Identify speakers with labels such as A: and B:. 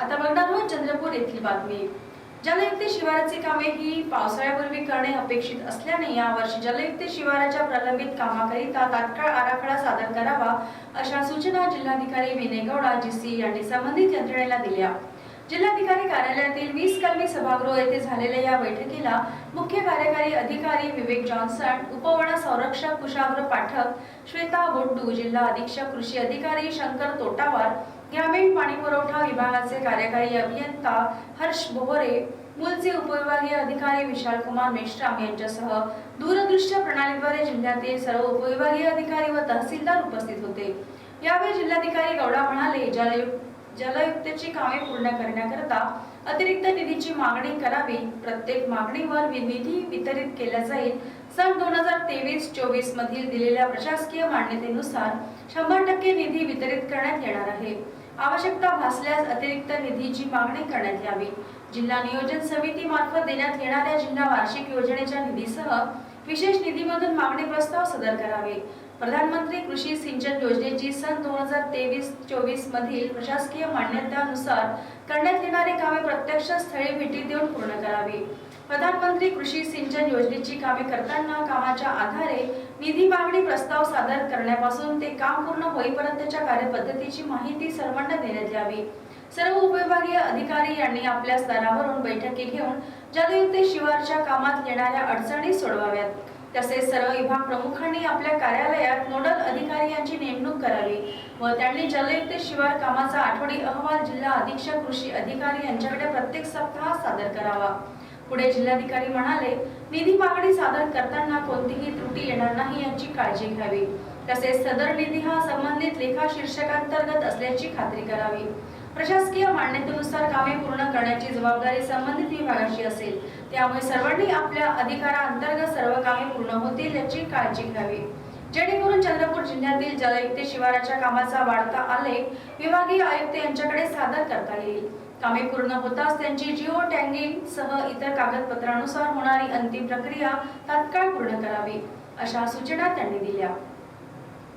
A: आता बघणार आहोत चंद्रपूर येथील बातमी। जलयुक्त शिवाराची कामे ही पावसाळ्यापूर्वी करणे अपेक्षित असल्याने यावर्षी जलयुक्त शिवाराच्या प्रलंबित कामाकरिता तात्काळ आराखडा सादर करावा अशा सूचना जिल्हाधिकारी विनय गौडा जीसी यांनी संबंधित यंत्रणेला दिल्या। जिल्हाधिकारी कार्यालयातील 20 कलमी सभागृह येथे झालेल्या या बैठकीला मुख्य कार्यकारी अधिकारी विवेक जॉन्सन, उपवन संरक्षक कुशाग्र पाठक, श्वेता बोड्डू, जिल्हा अधीक्षक कृषी अधिकारी शंकर तोटावार, ग्रामीण पाणी पुरवठा विभागाचे कार्यकारी अभियंता हर्ष बोहरे, मूलचे उपविभागीय अधिकारी विशाल कुमार मेश्राम यांच्यासह दूरदृश्य प्रणालीद्वारे जिल्ह्यातील सर्व उपविभागीय अधिकारी व तहसीलदार उपस्थित होते। यावेळी जिल्हाधिकारी गौडा म्हणाले, जलयुक्तची कामे पूर्ण करण्याकरता अतिरिक्त निधीची मागणी करावी। प्रत्येक मागणीवर निधी वितरित केला जाईल। सन 2023-24 मधील दिलेल्या प्रशासकीय मान्यतेनुसार 100% निधी वितरित करण्यात येणार आहे। आवश्यकता भासल्यास अतिरिक्त निधीची मागणी करण्यात यावी। जिल्हा नियोजन समिती मार्फत देण्यात येणाऱ्या जिल्हा वार्षिक योजनेच्या निधीसह विशेष निधीमधून मागणी प्रस्ताव सादर करावे। प्रधानमंत्री कृषी सिंचन योजनेची सन 2023-24 मधील प्रशासकीय मान्यतेनुसार करण्यात येणारी कामे प्रत्यक्ष स्थळी भेटी देऊन पूर्ण करावी। प्रधानमंत्री कृषी सिंचन योजनेची कामे करताना कामाच्या आधारे निधी मागणी प्रस्ताव सादर करण्यापासून ते काम पूर्ण होईपर्यंतच्या कार्यपद्धतीची माहिती सर्वांना देण्यात यावी। सर्व उपविभागीय अधिकारी यांनी आपल्या स्तरावरून बैठकी घेऊन जलयुक्त शिवारच्या कामात येणाऱ्या अडचणी सोडवाव्यात। तसेच सर्व विभाग प्रमुखांनी आपल्या कार्यालयात नोडल अधिकारी यांची नेमणूक करावी व त्यांनी जलयुक्त शिवार कामाचा आठवडी अहवाल जिल्हा अधीक्षक कृषी अधिकारी यांच्याकडे प्रत्येक सप्ताहात सादर करावा। पुढे जिल्हाधिकारी म्हणाले, निधी मागणी सादर करताना कोणतीही त्रुटी येणार नाही याची काळजी घ्यावी। तसेच सदर निधी हा संबंधित लेखा शीर्षकांतर्गत असल्याची खात्री करावी। प्रशासकीय मान्यतेनुसार कामे पूर्ण करण्याची जबाबदारी संबंधित विभागाची असेल, त्यामुळे सर्वांनी आपल्या अधिकारांतर्गत सर्व कामे पूर्ण होतील याची काळजी घ्यावी, जेणेकरून चंद्रपूर जिल्ह्यातील जलयुक्त शिवाराच्या कामाचा वाढता आलेख विभागीय आयुक्त यांच्याकडे सादर करता येईल। कामे पूर्ण होताच त्यांची जिओ टॅगिंग सह इतर कागदपत्रांनुसार होणारी अंतिम प्रक्रिया तात्काळ पूर्ण करावी, अशा सूचना त्यांनी दिल्या।